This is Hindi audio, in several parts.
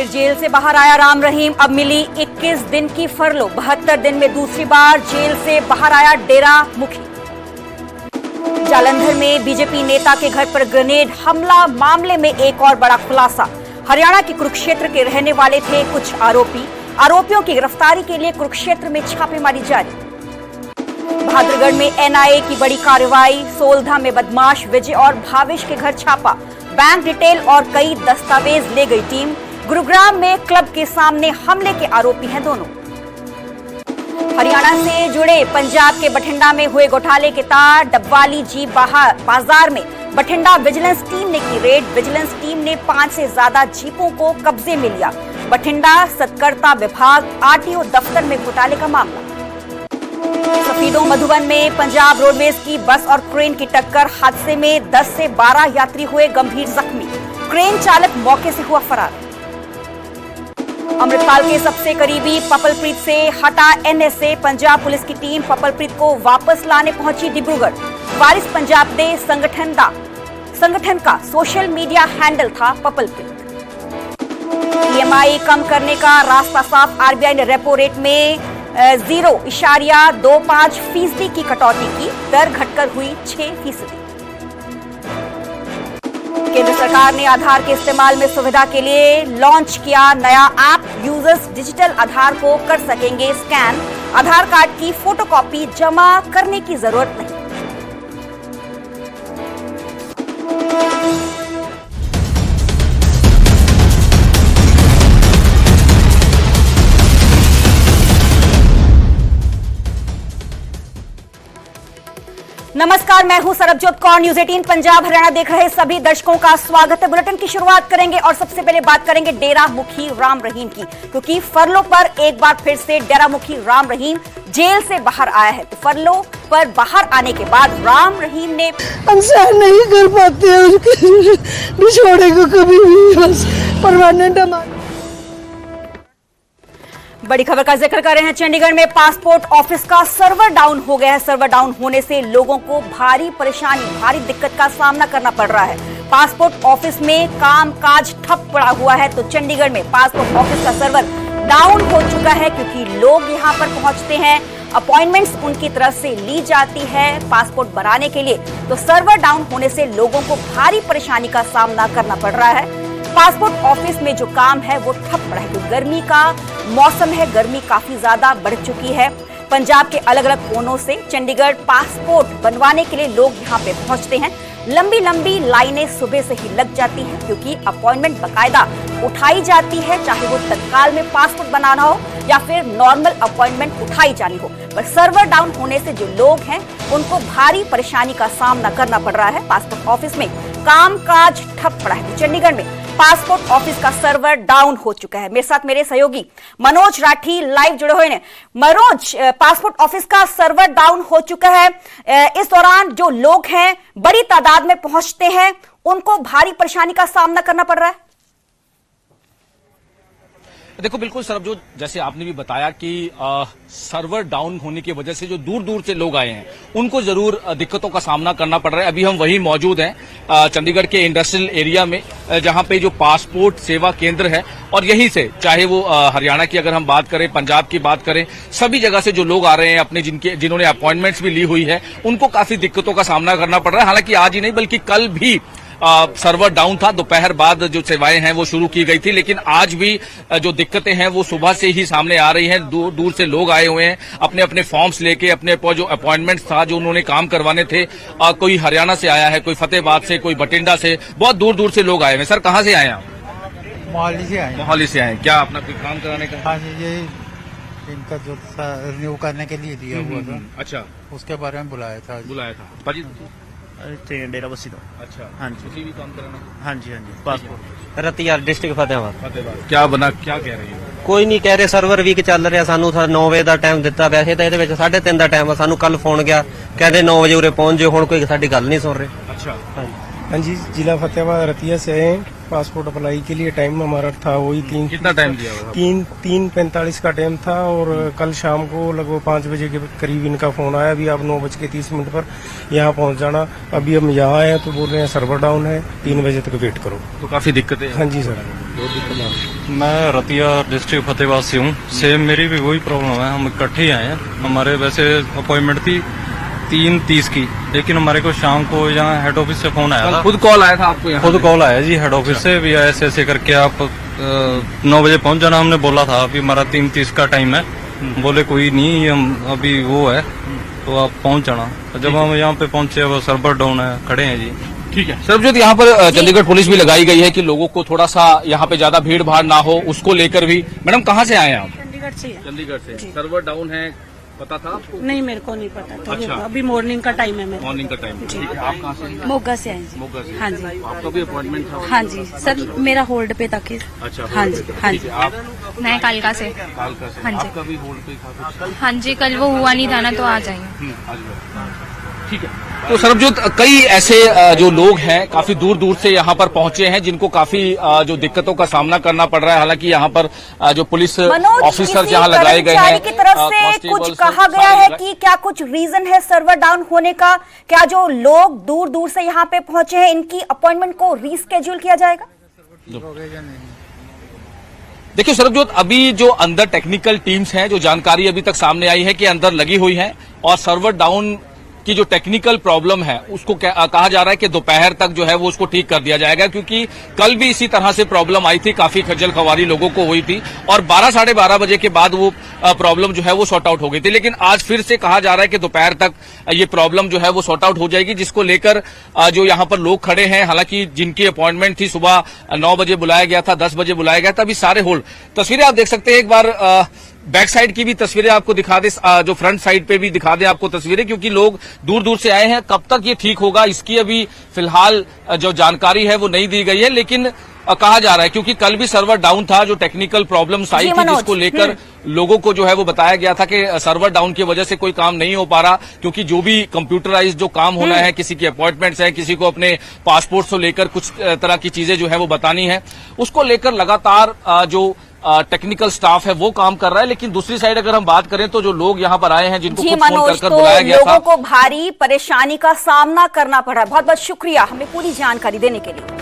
फिर जेल से बाहर आया राम रहीम। अब मिली 21 दिन की फरलो। 72 दिन में दूसरी बार जेल से बाहर आया डेरा मुखी। जालंधर में बीजेपी नेता के घर पर ग्रेनेड हमला मामले में एक और बड़ा खुलासा। हरियाणा के कुरुक्षेत्र के रहने वाले थे कुछ आरोपी। आरोपियों की गिरफ्तारी के लिए कुरुक्षेत्र में छापेमारी जारी। बहादुरगढ़ में एनआईए की बड़ी कार्रवाई। सोलधा में बदमाश विजय और भावेश के घर छापा। बैंक डिटेल और कई दस्तावेज ले गई टीम। गुरुग्राम में क्लब के सामने हमले के आरोपी हैं दोनों। हरियाणा से जुड़े पंजाब के बठिंडा में हुए घोटाले के तार। डबवाली जीप बाजार में बठिंडा विजिलेंस टीम ने की रेड। विजिलेंस टीम ने 5 से ज्यादा जीपों को कब्जे में लिया। बठिंडा सतर्कता विभाग आरटीओ दफ्तर में घोटाले का मामला। सफीदों मधुबन में पंजाब रोडवेज की बस और क्रेन की टक्कर। हादसे में 10 से 12 यात्री हुए गंभीर जख्मी। क्रेन चालक मौके से हुआ फरार। अमृतपाल के सबसे करीबी पपलप्रीत से हटा एनएसए। पंजाब पुलिस की टीम पपलप्रीत को वापस लाने पहुंची डिब्रूगढ़। वारिस पंजाब दे संगठन का सोशल मीडिया हैंडल था पपलप्रीत। ईएमआई कम करने का रास्ता साफ। आरबीआई ने रेपो रेट में 0.25% की कटौती की। दर घटकर हुई 6%। केंद्र सरकार ने आधार के इस्तेमाल में सुविधा के लिए लॉन्च किया नया ऐप। यूजर्स डिजिटल आधार को कर सकेंगे स्कैन। आधार कार्ड की फोटोकॉपी जमा करने की जरूरत नहीं। नमस्कार, मैं हूं सरबजोत कौर। न्यूज 18 पंजाब हरियाणा देख रहे सभी दर्शकों का स्वागत है। बुलेटिन की शुरुआत करेंगे और सबसे पहले बात करेंगे डेरा मुखी राम रहीम की, क्योंकि फरलो पर एक बार फिर से डेरा मुखी राम रहीम जेल से बाहर आया है। तो फरलो पर बाहर आने के बाद राम रहीम ने इंसान नहीं कर पाते उसके बिछोड़े को कभी भी, बस परमानेंट। बड़ी खबर का जिक्र कर रहे हैं। चंडीगढ़ में पासपोर्ट ऑफिस का सर्वर डाउन हो गया है। सर्वर डाउन होने से लोगों को भारी परेशानी, भारी दिक्कत का सामना करना पड़ रहा है। पासपोर्ट ऑफिस में कामकाज ठप पड़ा हुआ है। तो चंडीगढ़ में पासपोर्ट ऑफिस का सर्वर डाउन हो चुका है, क्योंकि लोग यहां पर पहुंचते हैं, अपॉइंटमेंट्स उनकी तरफ से ली जाती है पासपोर्ट बनाने के लिए। तो सर्वर डाउन होने से लोगों को भारी परेशानी का सामना करना पड़ रहा है। पासपोर्ट ऑफिस में जो काम है वो ठप पड़ा है, क्योंकि गर्मी का मौसम है, गर्मी काफी ज्यादा बढ़ चुकी है। पंजाब के अलग अलग कोनों से चंडीगढ़ पासपोर्ट बनवाने के लिए लोग यहाँ पे पहुंचते हैं। लंबी लंबी लाइनें सुबह से ही लग जाती हैं, क्योंकि अपॉइंटमेंट बकायदा उठाई जाती है, चाहे वो तत्काल में पासपोर्ट बनाना हो या फिर नॉर्मल अपॉइंटमेंट उठाई जानी हो। पर सर्वर डाउन होने से जो लोग हैं उनको भारी परेशानी का सामना करना पड़ रहा है। पासपोर्ट ऑफिस में कामकाज ठप पड़ा है। चंडीगढ़ में पासपोर्ट ऑफिस का सर्वर डाउन हो चुका है। मेरे साथ मेरे सहयोगी मनोज राठी लाइव जुड़े हुए हैं। मनोज, पासपोर्ट ऑफिस का सर्वर डाउन हो चुका है। इस दौरान जो लोग हैं बड़ी तादाद में पहुंचते हैं, उनको भारी परेशानी का सामना करना पड़ रहा है। देखो, बिल्कुल सरबजोत, जैसे आपने भी बताया कि सर्वर डाउन होने की वजह से जो दूर दूर से लोग आए हैं उनको जरूर दिक्कतों का सामना करना पड़ रहा है। अभी हम वहीं मौजूद हैं चंडीगढ़ के इंडस्ट्रियल एरिया में, जहां पे जो पासपोर्ट सेवा केंद्र है, और यहीं से चाहे वो हरियाणा की अगर हम बात करें, पंजाब की बात करें, सभी जगह से जो लोग आ रहे हैं अपने जिन्होंने अपॉइंटमेंट्स भी ली हुई है, उनको काफी दिक्कतों का सामना करना पड़ रहा है। हालांकि आज ही नहीं बल्कि कल भी सर्वर डाउन था। दोपहर बाद जो सेवाएं हैं वो शुरू की गई थी, लेकिन आज भी जो दिक्कतें हैं वो सुबह से ही सामने आ रही हैं। दूर दूर से लोग आए हुए हैं अपने अपने फॉर्म्स लेके, अपने जो अपॉइंटमेंट्स था, जो उन्होंने काम करवाने थे। कोई हरियाणा से आया है, कोई फतेहाबाद से, कोई बठिंडा से, बहुत दूर दूर से लोग आए हैं। सर, कहाँ से आए हैं आप? मोहाली से आए। मोहाली से आए। क्या अपना कोई काम कराने का? हाँ जी, ये इनका जो रिन्यू करने के लिए दिया हुआ था। अच्छा, उसके बारे में बुलाया था। भाजी डेरा बस्सी तो। अच्छा, हाँ जी, उसी भी काम कराना? हाँ जी, हाँ जी। पासपोर्ट रतियार डिस्ट्रिक्ट फतेहाबाद। क्या बना, क्या कह रही है? कोई नहीं कह रहे, सर्वर वीक चल रहा। सानू 9 वजे का टाइम दिता, वैसे तो ये 3:30 का टाइम है। सानू कल फोन गया, कहते 9 बजे उरे पहुंच जाओ। हुण कोई साडी गल नहीं सुन रहे। अच्छा, हाँ हाँ जी, जिला फतेहाबाद रतिया से आए हैं। पासपोर्ट अप्लाई के लिए टाइम हमारा था वही कितना टाइम दिया हुआ? 3:45 का टाइम था और कल शाम को लगभग 5 बजे के करीब इनका फोन आया। अभी आप 9:30 पर यहाँ पहुँच जाना। अभी हम यहाँ आए हैं तो बोल रहे हैं सर्वर डाउन है, 3 बजे तक वेट करो। तो काफी दिक्कतें हैं। हाँ जी सर, बहुत दिक्कत है। मैं रतिया डिस्ट्रिक्ट फतेहाबाद से हूँ। सेम मेरी भी वही प्रॉब्लम है। हम इकट्ठे ही आए हैं। हमारे वैसे अपॉइंटमेंट थी 3:30 की, लेकिन हमारे को शाम को यहाँ हेड ऑफिस से फोन आया था। खुद कॉल आया था आपको यहाँ? खुद कॉल आया जी हेड ऑफिस से भी, ऐसे करके आप 9 बजे पहुँच जाना। हमने बोला था अभी हमारा 3:30 का टाइम है। बोले कोई नहीं, हम अभी वो है तो आप पहुँच जाना। जब हम यहाँ पे पहुँचे वो सर्वर डाउन है, खड़े हैं जी। ठीक है सरबजोत, यहाँ पर चंडीगढ़ पुलिस भी लगाई गई है कि लोगों को थोड़ा सा यहाँ पे ज्यादा भीड़ भाड़ ना हो, उसको लेकर भी। मैडम कहाँ से आए हैं आप? चंडीगढ़ से है। चंडीगढ़ से। सर्वर डाउन है, पता था आपको? नहीं, मेरे को नहीं पता था। अच्छा। अभी मॉर्निंग का टाइम है मेरा। मॉर्निंग का टाइम। ठीक है, आप कहाँ से हैं? मोगा से आए जी। मोगा से। हाँ जी। आपका भी अपॉइंटमेंट था? हाँ जी सर, मेरा होल्ड पे था केस। अच्छा, हाँ जी, हाँ ठीक जी। है, आप मैं कालका से। कालका से। हाँ जी। आपका भी होल्ड पे था कुछ? हाँ जी, कल वो हुआ नहीं था ना, तो आ जाएंगे। आज लो। ठीक है। तो सरबजोत, कई ऐसे जो लोग हैं काफी दूर दूर से यहाँ पर पहुंचे हैं जिनको काफी जो दिक्कतों का सामना करना पड़ रहा है। हालांकि यहाँ पर जो पुलिस ऑफिसर यहाँ लगाए गए हैं, की तरफ से कुछ कहा गया है कि क्या कुछ रीजन है सर्वर डाउन होने का? क्या जो लोग दूर दूर से यहाँ पे पहुंचे हैं इनकी अपॉइंटमेंट को रीस्केड्यूल किया जाएगा? देखिए सरबजोत, अभी जो अंदर टेक्निकल टीम्स हैं, जो जानकारी अभी तक सामने आई है कि अंदर लगी हुई है और सर्वर डाउन की जो टेक्निकल प्रॉब्लम है उसको कहा जा रहा है कि दोपहर तक जो है वो उसको ठीक कर दिया जाएगा, क्योंकि कल भी इसी तरह से प्रॉब्लम आई थी, काफी खज्जल खवारी लोगों को हुई थी और 12 साढ़े 12 बजे के बाद वो प्रॉब्लम जो है वो सॉर्ट आउट हो गई थी। लेकिन आज फिर से कहा जा रहा है कि दोपहर तक ये प्रॉब्लम जो है वो सॉर्ट आउट हो जाएगी, जिसको लेकर जो यहाँ पर लोग खड़े हैं, हालांकि जिनकी अपॉइंटमेंट थी सुबह 9 बजे बुलाया गया था, 10 बजे बुलाया गया था, अभी सारे होल्ड। तस्वीरें आप देख सकते हैं, एक बार बैक साइड की भी तस्वीरें आपको दिखा दे, जो फ्रंट साइड पे भी दिखा दे आपको तस्वीरें, क्योंकि लोग दूर दूर से आए हैं। कब तक ये ठीक होगा इसकी अभी फिलहाल जो जानकारी है वो नहीं दी गई है, लेकिन कहा जा रहा है क्योंकि कल भी सर्वर डाउन था, जो टेक्निकल प्रॉब्लम्स आई थी जिसको लेकर लोगों को जो है वो बताया गया था कि सर्वर डाउन की वजह से कोई काम नहीं हो पा रहा, क्योंकि जो भी कंप्यूटराइज जो काम होना है, किसी की अपॉइंटमेंट्स है, किसी को अपने पासपोर्ट से लेकर कुछ तरह की चीजें जो है वो बतानी है, उसको लेकर लगातार जो टेक्निकल स्टाफ है वो काम कर रहा है। लेकिन दूसरी साइड अगर हम बात करें तो जो लोग यहाँ पर आए हैं जिनको खुद फोन कर बुलाया गया था, लोगों को भारी परेशानी का सामना करना पड़ रहा है। बहुत बहुत शुक्रिया हमें पूरी जानकारी देने के लिए।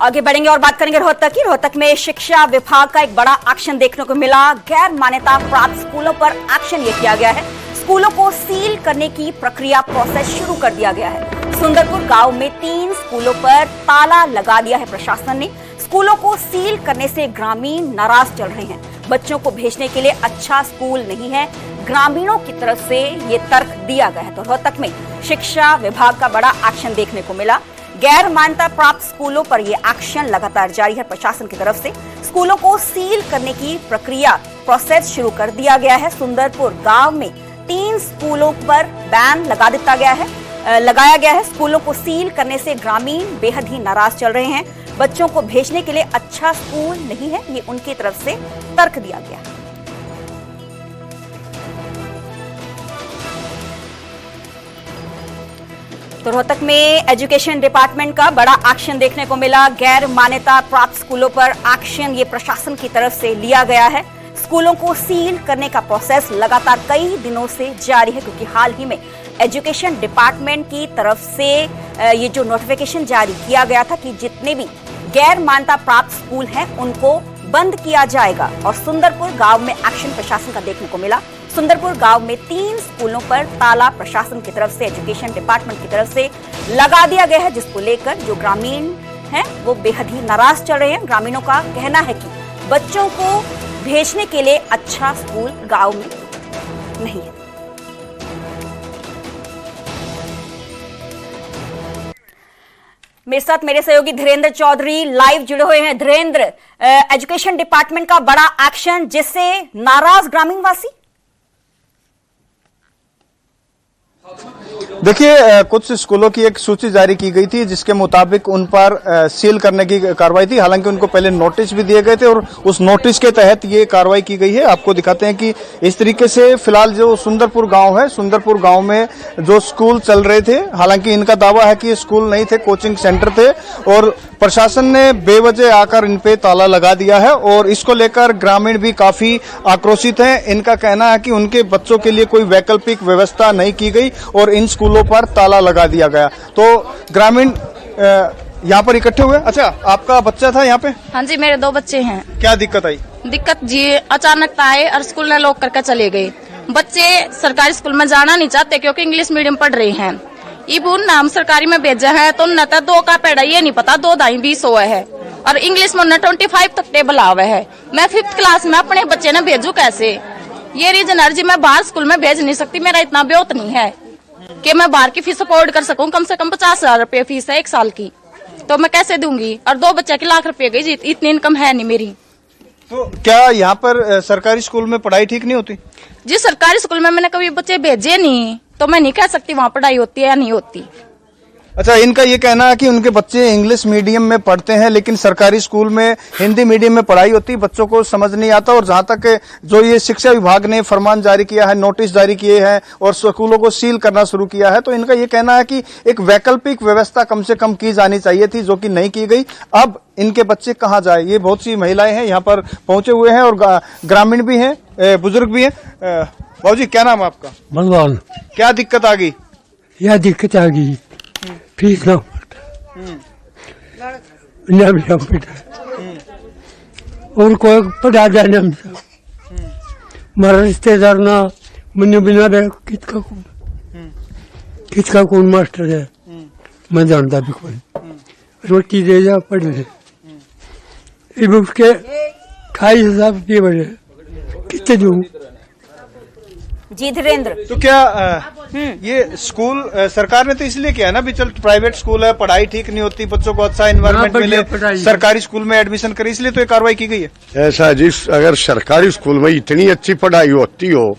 आगे बढ़ेंगे और बात करेंगे रोहतक की। रोहतक में शिक्षा विभाग का एक बड़ा एक्शन देखने को मिला। गैर मान्यता प्राप्त स्कूलों पर एक्शन ये किया गया है। स्कूलों को सील करने की प्रक्रिया प्रोसेस शुरू कर दिया गया है। सुंदरपुर गांव में 3 स्कूलों पर ताला लगा दिया है प्रशासन ने। स्कूलों को सील करने से ग्रामीण नाराज चल रहे हैं। बच्चों को भेजने के लिए अच्छा स्कूल नहीं है, ग्रामीणों की तरफ से ये तर्क दिया गया है। तो रोहतक में शिक्षा विभाग का बड़ा एक्शन देखने को मिला। गैर मान्यता प्राप्त स्कूलों पर यह एक्शन लगातार जारी है। प्रशासन की तरफ से स्कूलों को सील करने की प्रक्रिया प्रोसेस शुरू कर दिया गया है। सुंदरपुर गांव में 3 स्कूलों पर बैन लगाया गया है। स्कूलों को सील करने से ग्रामीण बेहद ही नाराज चल रहे हैं। बच्चों को भेजने के लिए अच्छा स्कूल नहीं है, ये उनकी तरफ से तर्क दिया गया है। तो रोहतक में एजुकेशन डिपार्टमेंट का बड़ा एक्शन देखने को मिला। गैर मान्यता प्राप्त स्कूलों पर एक्शन ये प्रशासन की तरफ से लिया गया है। स्कूलों को सील करने का प्रोसेस लगातार कई दिनों से जारी है, क्योंकि हाल ही में एजुकेशन डिपार्टमेंट की तरफ से ये जो नोटिफिकेशन जारी किया गया था कि जितने भी गैर मान्यता प्राप्त स्कूल हैं उनको बंद किया जाएगा। और सुंदरपुर गांव में एक्शन प्रशासन का देखने को मिला। सुंदरपुर गांव में 3 स्कूलों पर ताला प्रशासन की तरफ से, एजुकेशन डिपार्टमेंट की तरफ से लगा दिया गया है, जिसको लेकर जो ग्रामीण हैं वो बेहद ही नाराज चल रहे हैं। ग्रामीणों का कहना है कि बच्चों को भेजने के लिए अच्छा स्कूल गांव में नहीं है। मेरे साथ मेरे सहयोगी धीरेन्द्र चौधरी लाइव जुड़े हुए हैं। धीरेन्द्र, एजुकेशन डिपार्टमेंट का बड़ा एक्शन जिससे नाराज ग्रामीण वासी। देखिए, कुछ स्कूलों की एक सूची जारी की गई थी जिसके मुताबिक उन पर सील करने की कार्रवाई थी। हालांकि उनको पहले नोटिस भी दिए गए थे और उस नोटिस के तहत ये कार्रवाई की गई है। आपको दिखाते हैं कि इस तरीके से फिलहाल जो सुंदरपुर गांव है, सुंदरपुर गांव में जो स्कूल चल रहे थे, हालांकि इनका दावा है कि ये स्कूल नहीं थे, कोचिंग सेंटर थे और प्रशासन ने बेवजह आकर इन पे ताला लगा दिया है और इसको लेकर ग्रामीण भी काफी आक्रोशित हैं। इनका कहना है कि उनके बच्चों के लिए कोई वैकल्पिक व्यवस्था नहीं की गई और इन स्कूलों पर ताला लगा दिया गया। तो ग्रामीण यहाँ पर इकट्ठे हुए। अच्छा, आपका बच्चा था यहाँ पे? हाँ जी, मेरे 2 बच्चे हैं। क्या दिक्कत आई? दिक्कत जी अचानक आए और स्कूल ने लॉक करके चले गए। बच्चे सरकारी स्कूल में जाना नहीं चाहते क्योंकि इंग्लिश मीडियम पढ़ रहे हैं। इबून नाम सरकारी में भेजा है तो न तो 2 का पेड़ा ये नहीं पता 2 ढाई 20 हुआ है और इंग्लिश में 25 तक टेबल आवे है। मैं 5th क्लास में अपने बच्चे ने भेजू कैसे? ये रीजन है जी, मैं बाहर स्कूल में भेज नहीं सकती। मेरा इतना ब्योत नहीं है कि मैं बाहर की फीस अफोर्ड कर सकूं। कम से कम 50,000 रुपये फीस है 1 साल की, तो मैं कैसे दूंगी? और 2 बच्चे की लाख रुपये गई जी, इतनी इनकम है नहीं मेरी। तो क्या यहाँ पर सरकारी स्कूल में पढ़ाई ठीक नहीं होती? जी, सरकारी स्कूल में मैंने कभी बच्चे भेजे नहीं तो मैं नहीं कह सकती वहाँ पढ़ाई होती है या नहीं होती। अच्छा, इनका ये कहना है कि उनके बच्चे इंग्लिश मीडियम में पढ़ते हैं लेकिन सरकारी स्कूल में हिंदी मीडियम में पढ़ाई होती है, बच्चों को समझ नहीं आता। और जहां तक जो ये शिक्षा विभाग ने फरमान जारी किया है, नोटिस जारी किए हैं और स्कूलों को सील करना शुरू किया है, तो इनका ये कहना है कि एक वैकल्पिक व्यवस्था कम से कम की जानी चाहिए थी, जो कि नहीं की गई। अब इनके बच्चे कहाँ जाए? ये बहुत सी महिलाएं हैं यहाँ पर पहुंचे हुए हैं और ग्रामीण भी हैं, बुजुर्ग भी हैं। बाबूजी, क्या नाम है आपका? भगवान, क्या दिक्कत आ गई? यह दिक्कत आ गई, फीस ना बेटा और कोई पढ़ा जाने हमारा रिश्तेदार ना मनु बिना किसका कौन मास्टर है मैं जानता भी कोई। रोटी दे जा पढ़ ले, अब उसके 28,000 रुपये बड़े कितने दूँ जी धीरेन्द्र? तो क्या ये स्कूल सरकार ने तो इसलिए किया ना भी चल प्राइवेट स्कूल है, पढ़ाई ठीक नहीं होती, बच्चों को अच्छा एनवायरनमेंट मिले, सरकारी स्कूल में एडमिशन करे, इसलिए तो ये कार्रवाई की गई है। ऐसा जी, अगर सरकारी स्कूल में इतनी अच्छी पढ़ाई होती हो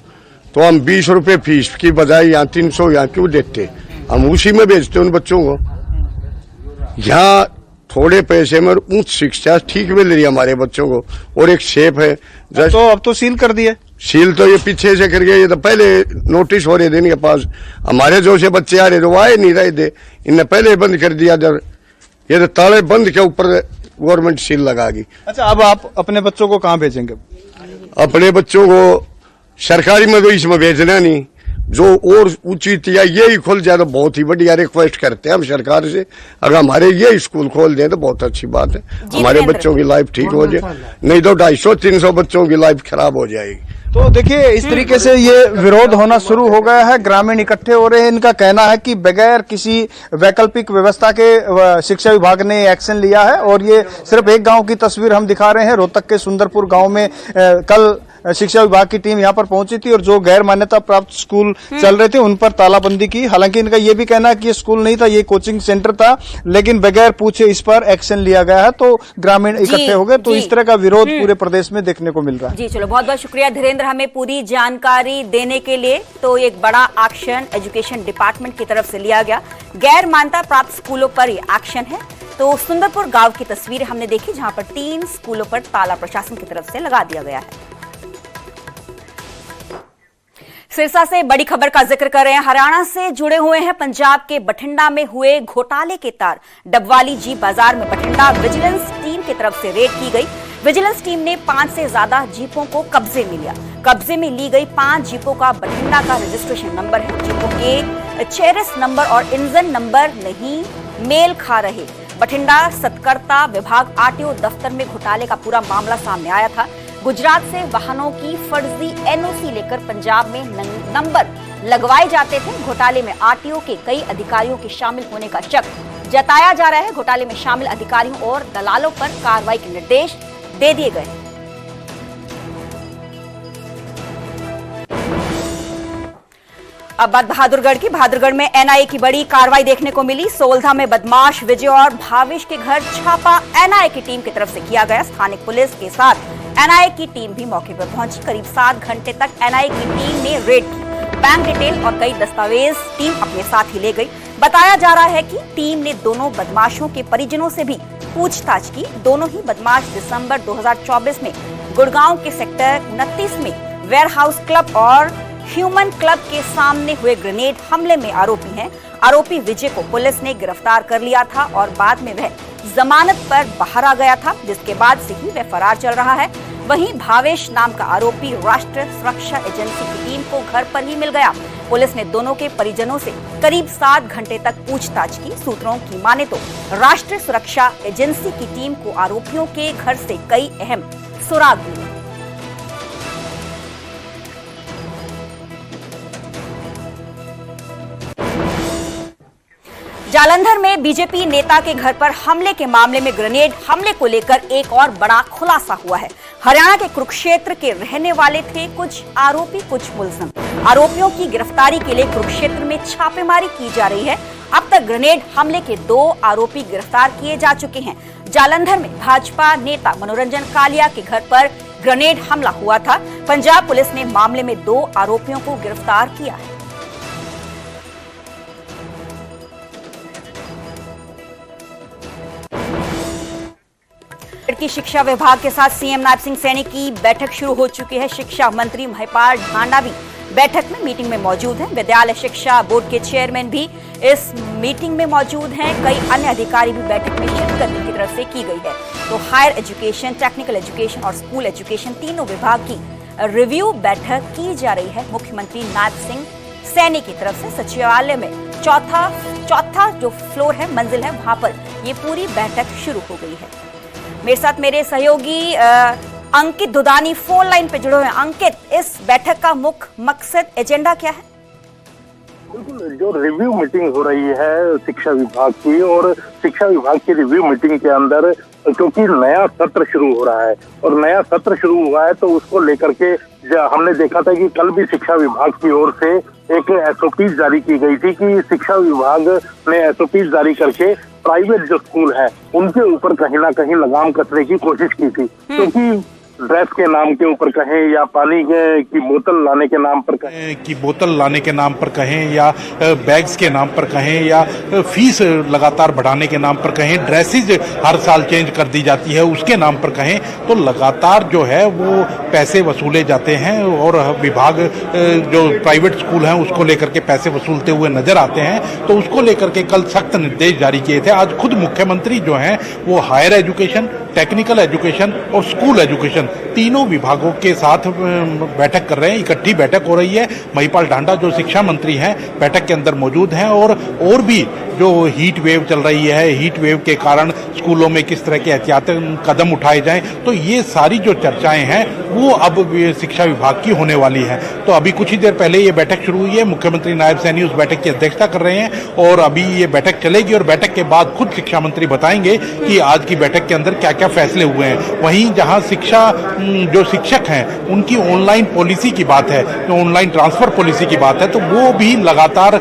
तो हम 20 रुपए फीस की बजाय यहाँ 300 यहाँ क्यों देते? हम उसी में भेजते उन बच्चों को। यहाँ थोड़े पैसे में उच्च शिक्षा ठीक मिल रही है हमारे बच्चों को और एक सेफ है। तो अब तो सील कर दिए। सील तो ये पीछे से कर गया, ये तो पहले नोटिस हो रहे थे इनके पास। हमारे जो से बच्चे आ रहे थे वो आए नहीं रहे थे, इनने पहले बंद कर दिया। जब ये तो ताले बंद के ऊपर गवर्नमेंट सील लगा दी। अच्छा, अब आप अपने बच्चों को कहाँ भेजेंगे? अपने बच्चों को सरकारी में तो इसमें भेजना नहीं, जो और उचित या यही खुल जाए तो बहुत ही बढ़िया। रिक्वेस्ट करते हैं हम सरकार से, अगर हमारे ये स्कूल खोल दें तो बहुत अच्छी बात है, हमारे बच्चों की लाइफ ठीक हो जाए, नहीं तो 250-300 बच्चों की लाइफ खराब हो जाएगी। तो देखिए, इस तरीके से ये विरोध होना शुरू हो गया है, ग्रामीण इकट्ठे हो रहे हैं। इनका कहना है कि बगैर किसी वैकल्पिक व्यवस्था के शिक्षा विभाग ने एक्शन लिया है और ये सिर्फ एक गांव की तस्वीर हम दिखा रहे हैं। रोहतक के सुंदरपुर गांव में कल शिक्षा विभाग की टीम यहां पर पहुंची थी और जो गैर मान्यता प्राप्त स्कूल चल रहे थे उन पर तालाबंदी की। हालांकि इनका ये भी कहना है कि ये स्कूल नहीं था, ये कोचिंग सेंटर था, लेकिन बगैर पूछे इस पर एक्शन लिया गया है, तो ग्रामीण इकट्ठे हो गए। तो इस तरह का विरोध पूरे प्रदेश में देखने को मिल रहा है। जी चलो, बहुत बहुत शुक्रिया धीरेन्द्र हमें पूरी जानकारी देने के लिए। तो एक बड़ा एक्शन एजुकेशन डिपार्टमेंट की तरफ से लिया गया, गैर मान्यता प्राप्त स्कूलों पर ये एक्शन है। तो सुंदरपुर गांव की तस्वीर हमने देखी जहां पर 3 स्कूलों पर ताला प्रशासन की तरफ से लगा दिया गया है। सिरसा से बड़ी खबर का जिक्र कर रहे हैं। हरियाणा से जुड़े हुए हैं। पंजाब के बठिंडा में हुए घोटाले के तार डबवाली जी बाजार में बठिंडा विजिलेंस टीम की तरफ से रेड की गई। विजिलेंस टीम ने 5 से ज्यादा जीपों को कब्जे में लिया। कब्जे में ली गई 5 जीपों का बठिंडा का रजिस्ट्रेशन नंबर है। जीपों के चेरिस नंबर और इंजन नंबर नहीं मेल खा रहे। बठिंडा सतर्कता विभाग आरटीओ दफ्तर में घोटाले का पूरा मामला सामने आया था। गुजरात से वाहनों की फर्जी एनओसी लेकर पंजाब में नंबर लगवाए जाते थे। घोटाले में आरटीओ के कई अधिकारियों के शामिल होने का शक जताया जा रहा है। घोटाले में शामिल अधिकारियों और दलालों पर कार्रवाई के निर्देश दे दिए गए। अब बात बहादुरगढ़ में एनआईए की बड़ी कार्रवाई देखने को मिली। सोलधा में बदमाश विजय और भावेश के घर छापा एनआईए की टीम की तरफ से किया गया। स्थानिक पुलिस के साथ एनआईए की टीम भी मौके पर पहुंची। करीब 7 घंटे तक एनआईए की टीम ने रेड की। बैंक डिटेल और कई दस्तावेज टीम अपने साथ ही ले गई। बताया जा रहा है कि टीम ने दोनों बदमाशों के परिजनों से भी पूछताछ की। दोनों ही बदमाश दिसंबर 2024 में गुड़गांव के सेक्टर 29 में वेयरहाउस क्लब और ह्यूमन क्लब के सामने हुए ग्रेनेड हमले में आरोपी हैं। आरोपी विजय को पुलिस ने गिरफ्तार कर लिया था और बाद में वह जमानत पर बाहर आ गया था, जिसके बाद से ही वह फरार चल रहा है। वहीं भावेश नाम का आरोपी राष्ट्रीय सुरक्षा एजेंसी की टीम को घर पर ही मिल गया। पुलिस ने दोनों के परिजनों से करीब 7 घंटे तक पूछताछ की। सूत्रों की माने तो राष्ट्रीय सुरक्षा एजेंसी की टीम को आरोपियों के घर से कई अहम सुराग मिले। जालंधर में बीजेपी नेता के घर पर हमले के मामले में ग्रेनेड हमले को लेकर एक और बड़ा खुलासा हुआ है। हरियाणा के कुरुक्षेत्र के रहने वाले थे कुछ आरोपी, कुछ मुलजिम। आरोपियों की गिरफ्तारी के लिए कुरुक्षेत्र में छापेमारी की जा रही है। अब तक ग्रेनेड हमले के 2 आरोपी गिरफ्तार किए जा चुके हैं। जालंधर में भाजपा नेता मनोरंजन कालिया के घर पर ग्रेनेड हमला हुआ था। पंजाब पुलिस ने मामले में 2 आरोपियों को गिरफ्तार किया है। की शिक्षा विभाग के साथ सीएम नायब सिंह सैनी की बैठक शुरू हो चुकी है। शिक्षा मंत्री महिपाल ढांडा भी बैठक में मीटिंग में मौजूद हैं। विद्यालय शिक्षा बोर्ड के चेयरमैन भी इस मीटिंग में मौजूद हैं। कई अन्य अधिकारी भी बैठक में शिरकत की तरफ से की गई है। तो हायर एजुकेशन, टेक्निकल एजुकेशन और स्कूल एजुकेशन तीनों विभाग की रिव्यू बैठक की जा रही है। मुख्यमंत्री नायब सिंह सैनी की तरफ से सचिवालय में चौथा जो फ्लोर है, मंजिल है, वहां पर ये पूरी बैठक शुरू हो गई है। मेरे साथ मेरे सहयोगी अंकित दुदानी फोन लाइन पे जुड़े हुए हैं। अंकित, इस बैठक का मुख्य मकसद, एजेंडा क्या है? बिल्कुल, जो रिव्यू मीटिंग हो रही है शिक्षा विभाग की, और शिक्षा विभाग की रिव्यू मीटिंग के अंदर क्योंकि नया सत्र शुरू हो रहा है और नया सत्र शुरू हुआ है, तो उसको लेकर के हमने देखा था कि कल भी शिक्षा विभाग की ओर से एक एसओपी जारी की गई थी कि शिक्षा विभाग ने एसओपी जारी करके प्राइवेट जो स्कूल है उनके ऊपर कहीं ना कहीं लगाम कसने की कोशिश की थी। क्योंकि ड्रेस के नाम के ऊपर कहें या पानी की बोतल लाने के नाम पर कहें, या बैग्स के नाम पर कहें, या फीस लगातार बढ़ाने के नाम पर कहें, ड्रेसेज हर साल चेंज कर दी जाती है उसके नाम पर कहें, तो लगातार जो है वो पैसे वसूले जाते हैं और विभाग जो प्राइवेट स्कूल हैं उसको लेकर के पैसे वसूलते हुए नजर आते हैं। तो उसको लेकर के कल सख्त निर्देश जारी किए थे। आज खुद मुख्यमंत्री जो हैं वो हायर एजुकेशन, टेक्निकल एजुकेशन और स्कूल एजुकेशन तीनों विभागों के साथ बैठक कर रहे हैं। इकट्ठी बैठक हो रही है। महिपाल ढांडा जो शिक्षा मंत्री हैं बैठक के अंदर मौजूद हैं, और भी जो हीट वेव चल रही है, हीट वेव के कारण स्कूलों में किस तरह के एहतियाती कदम उठाए जाएं, तो ये सारी जो चर्चाएं हैं वो अब शिक्षा विभाग की होने वाली हैं। तो अभी कुछ ही देर पहले ये बैठक शुरू हुई है। मुख्यमंत्री नायब सैनी उस बैठक की अध्यक्षता कर रहे हैं और अभी ये बैठक चलेगी और बैठक के बाद खुद शिक्षा मंत्री बताएंगे कि आज की बैठक के अंदर क्या क्या फैसले हुए हैं। वहीं जहां शिक्षा जो शिक्षक हैं उनकी ऑनलाइन पॉलिसी की बात है, तो ऑनलाइन ट्रांसफर पॉलिसी की बात है, तो वो भी लगातार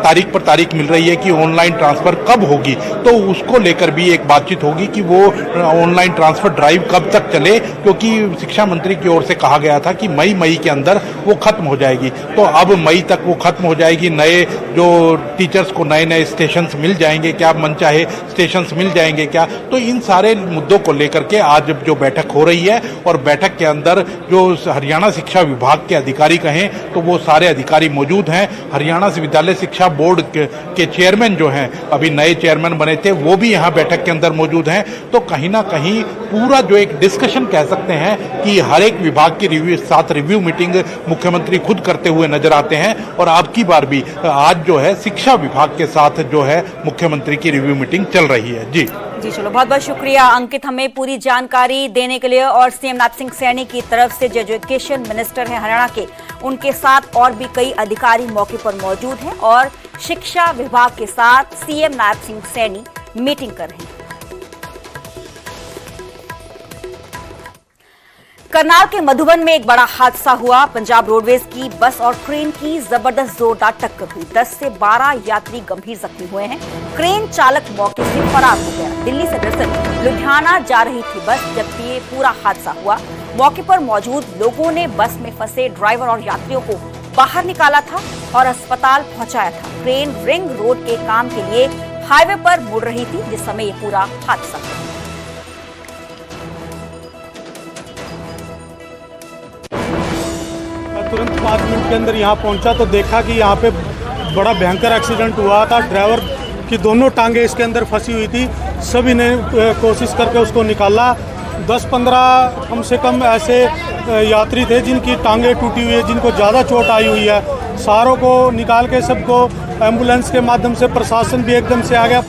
तारीख पर तारीख मिल रही है कि ऑनलाइन ट्रांसफर कब होगी। तो उसको लेकर भी एक बातचीत होगी कि वो ऑनलाइन ट्रांसफर ड्राइव कब तक चले, क्योंकि शिक्षा मंत्री की ओर से कहा गया था कि मई के अंदर वो खत्म हो जाएगी। तो अब मई तक वो खत्म हो जाएगी। नए जो टीचर्स को नए स्टेशंस मिल जाएंगे क्या, मनचाहे स्टेशंस मिल जाएंगे क्या, तो इन सारे मुद्दों को लेकर के आज जो बैठक हो रही है, और बैठक के अंदर जो हरियाणा शिक्षा विभाग के अधिकारी कहें तो वो सारे अधिकारी मौजूद हैं। हरियाणा विद्यालय शिक्षा बोर्ड के चेयरमैन जो हैं, अभी नए चेयरमैन बने थे, वो भी यहाँ बैठक के अंदर मौजूद हैं। तो कहीं ना कहीं पूरा जो एक डिस्कशन कह सकते हैं कि हर एक विभाग की रिव्यू मीटिंग मुख्यमंत्री खुद करते हुए नजर आते हैं, और आपकी बार भी आज जो है शिक्षा विभाग के साथ जो है मुख्यमंत्री की रिव्यू मीटिंग चल रही है। जी चलो, बहुत बहुत शुक्रिया अंकित हमें पूरी जानकारी देने के लिए। और सीएम नायब सिंह सैनी की तरफ से जो एजुकेशन मिनिस्टर हैं हरियाणा के, उनके साथ और भी कई अधिकारी मौके पर मौजूद हैं और शिक्षा विभाग के साथ सीएम नायब सिंह सैनी मीटिंग कर रहे हैं। करनाल के मधुबन में एक बड़ा हादसा हुआ। पंजाब रोडवेज की बस और ट्रेन की जबरदस्त जोरदार टक्कर हुई। 10 से 12 यात्री गंभीर जख्मी हुए हैं। क्रेन चालक मौके से फरार हो गया। दिल्ली से दरअसल लुधियाना जा रही थी बस, जबकि ये पूरा हादसा हुआ। मौके पर मौजूद लोगों ने बस में फंसे ड्राइवर और यात्रियों को बाहर निकाला था और अस्पताल पहुंचाया था। ट्रेन रिंग रोड के काम के लिए हाईवे पर मुड़ रही थी जिस समय ये पूरा हादसा हुआ। तुरंत 5 मिनट के अंदर यहाँ पहुँचा तो देखा कि यहाँ पे बड़ा भयंकर एक्सीडेंट हुआ था। ड्राइवर की दोनों टांगे इसके अंदर फंसी हुई थी। सभी ने कोशिश करके उसको निकाला। 10-15 कम से कम ऐसे यात्री थे जिनकी टांगे टूटी हुई है, जिनको ज़्यादा चोट आई हुई है। सारों को निकाल के सबको एम्बुलेंस के माध्यम से प्रशासन भी एकदम से आ गया।